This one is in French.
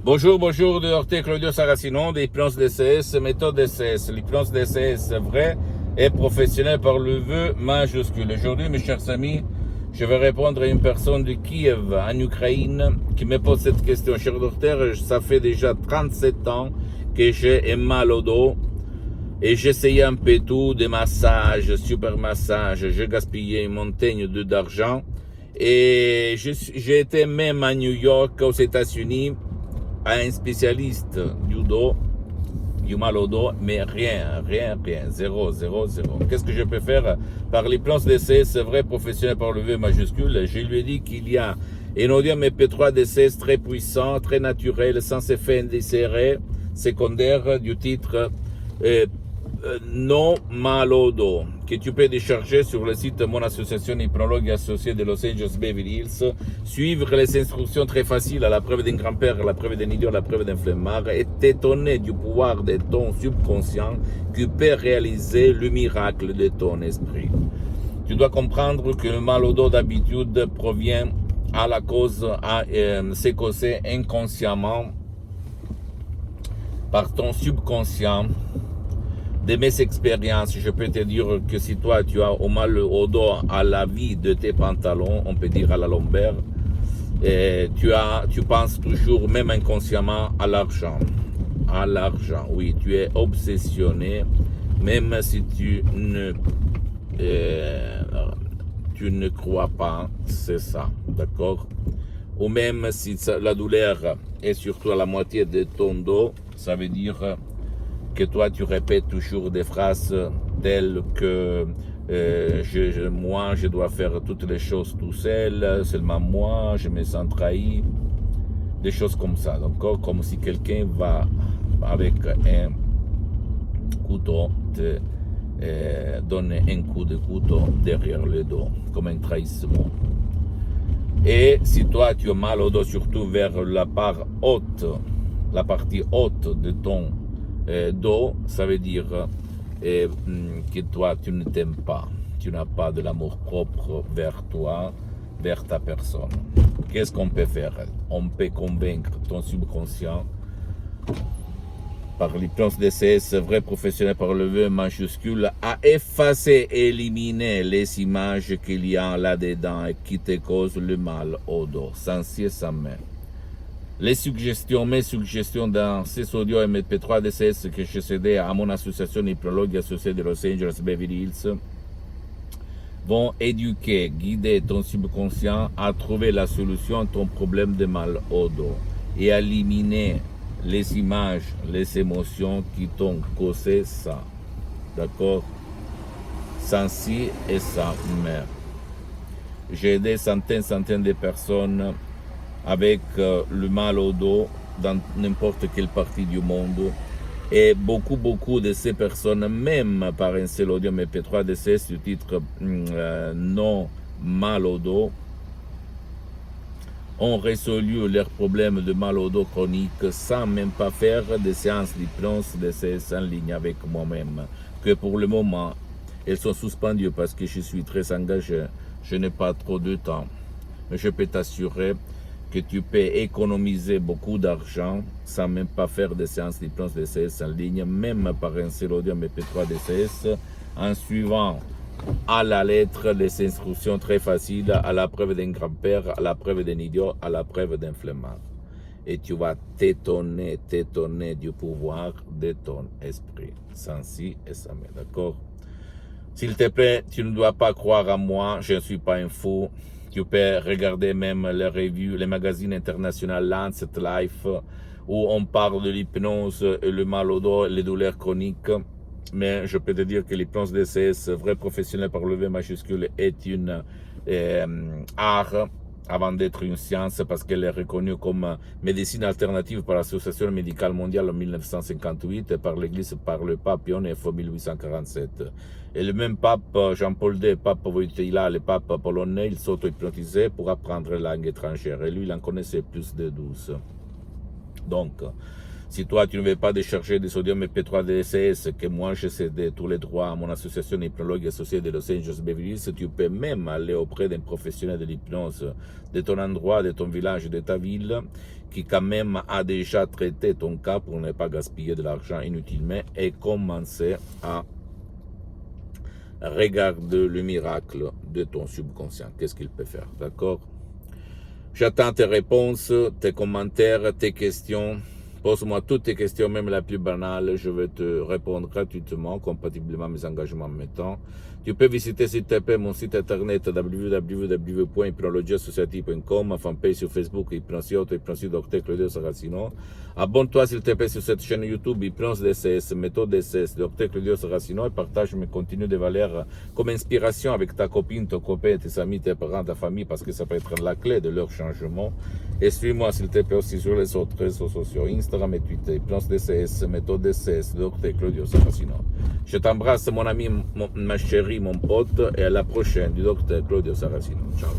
Bonjour, bonjour, de Orte Claudio Saracino, d'Hypnose DCS, méthode DCS. L'hypnose DCS vrai et professionnel par le vœu majuscule. Aujourd'hui, mes chers amis, je vais répondre à une personne de Kiev, en Ukraine, qui me pose cette question. Cher docteur, ça fait déjà 37 ans que j'ai un mal au dos et j'essayais un peu tout, des massages, super massages. J'ai gaspillé une montagne d'argent et j'ai été même à New York, aux États-Unis, à un spécialiste du dos, du mal au dos, mais rien, zéro. Qu'est-ce que je peux faire par l'hypnose DCS vrai professionnel par le V majuscule? Je lui ai dit qu'il y a un audio MP3 DCS très puissant, très naturel, sans effet indésiré, secondaire, du titre non mal au dos, que tu peux décharger sur le site de mon association hypnologue associée de Los Angeles Beverly Hills, suivre les instructions très faciles à la preuve d'un grand-père, à la preuve d'un idiot, à la preuve d'un flemmard, et t'étonner du pouvoir de ton subconscient qui peut réaliser le miracle de ton esprit. Tu dois comprendre que le mal au dos d'habitude provient à la cause, c'est causé inconsciemment par ton subconscient. De mes expériences, je peux te dire que si toi tu as au mal au dos à la vie de tes pantalons, on peut dire à la lombaire, et tu penses toujours, même inconsciemment, à l'argent. À l'argent, oui, tu es obsessionné, même si tu ne crois pas, c'est ça, d'accord? Ou même si la douleur est surtout à la moitié de ton dos, ça veut dire que toi tu répètes toujours des phrases telles que moi je dois faire toutes les choses tout seul, seulement moi, je me sens trahi, des choses comme ça, donc comme si quelqu'un va avec un couteau te donner un coup de couteau derrière le dos, comme un trahissement. Et si toi tu as mal au dos, surtout vers la partie haute de ton dos, ça veut dire que toi tu ne t'aimes pas, tu n'as pas de l'amour propre vers toi, vers ta personne. Qu'est-ce qu'on peut faire? On peut convaincre ton subconscient par l'hypnose DCS vrai professionnel par le V majuscule à effacer, éliminer les images qu'il y a là-dedans et qui te causent le mal au dos, sans ci et sans mais. Mes suggestions dans ces audios MP3 DCS que j'ai cédé à mon association hypnologue associée de Los Angeles Beverly Hills vont éduquer, guider ton subconscient à trouver la solution à ton problème de mal au dos et à éliminer les images, les émotions qui t'ont causé ça. D'accord? Sans ci et sans mais. J'ai aidé centaines de personnes avec le mal au dos dans n'importe quelle partie du monde. Et beaucoup de ces personnes, même par un seul audio MP3 DCS du titre non mal au dos, ont résolu leurs problèmes de mal au dos chronique sans même pas faire des séances d'hypnose DCS en ligne avec moi-même. Que pour le moment, elles sont suspendues parce que je suis très engagé, je n'ai pas trop de temps. Mais je peux t'assurer que tu peux économiser beaucoup d'argent sans même pas faire des séances d'hypnose DCS en ligne, même par un seul audio MP3 DCS, en suivant à la lettre les instructions très faciles, à la preuve d'un grand-père, à la preuve d'un idiot, à la preuve d'un flemmard. Et tu vas t'étonner du pouvoir de ton esprit, sans ci et sans mais, d'accord? S'il te plaît, tu ne dois pas croire à moi, je ne suis pas un fou. Tu peux regarder même les revues, les magazines internationaux Lancet Life, où on parle de l'hypnose, le mal au dos, les douleurs chroniques. Mais je peux te dire que l'hypnose DCS, vrai professionnel par le V majuscule, est une art avant d'être une science parce qu'elle est reconnue comme médecine alternative par l'Association médicale mondiale en 1958 et par l'Église par le pape Pie IX en 1847. Et le même pape Jean-Paul II, pape Wojtyla, le pape polonais, il s'auto-hypnotisait pour apprendre la langue étrangère. Et lui, il en connaissait plus de 12. Donc, Si toi, tu ne veux pas décharger des sodium MP3 DSS, que moi, j'ai cédé tous les droits à mon association hypnologue associée de Los Angeles Beverly Hills, tu peux même aller auprès d'un professionnel de l'hypnose de ton endroit, de ton village, de ta ville, qui quand même a déjà traité ton cas pour ne pas gaspiller de l'argent inutilement et commencer à regarder le miracle de ton subconscient. Qu'est-ce qu'il peut faire, d'accord? J'attends tes réponses, tes commentaires, tes questions. Pose-moi toutes tes questions, même la plus banale. Je vais te répondre gratuitement, compatiblement à mes engagements en même temps. Tu peux visiter, s'il te plaît, mon site internet www.hypnologiassociative.com, ma fanpage sur Facebook, Hypnosiote, Hypnosie Dr Claudio Saracino. Abonne-toi, s'il te plaît, sur cette chaîne YouTube, Hypnose DSS, Méthode DSS, Dr Claudio Saracino, et partage mes contenus de valeur comme inspiration avec ta copine, ton copain, tes amis, tes parents, ta famille, parce que ça peut être la clé de leur changement. Et suis-moi, s'il te plaît, aussi sur les autres réseaux sociaux, Instagram et Twitter, Hypnose DSS, Méthode DSS, Dr Claudio Saracino. Je t'embrasse, mon ami, ma chérie, mon pote, et à la prochaine du Dr Claudio Saracino. Ciao.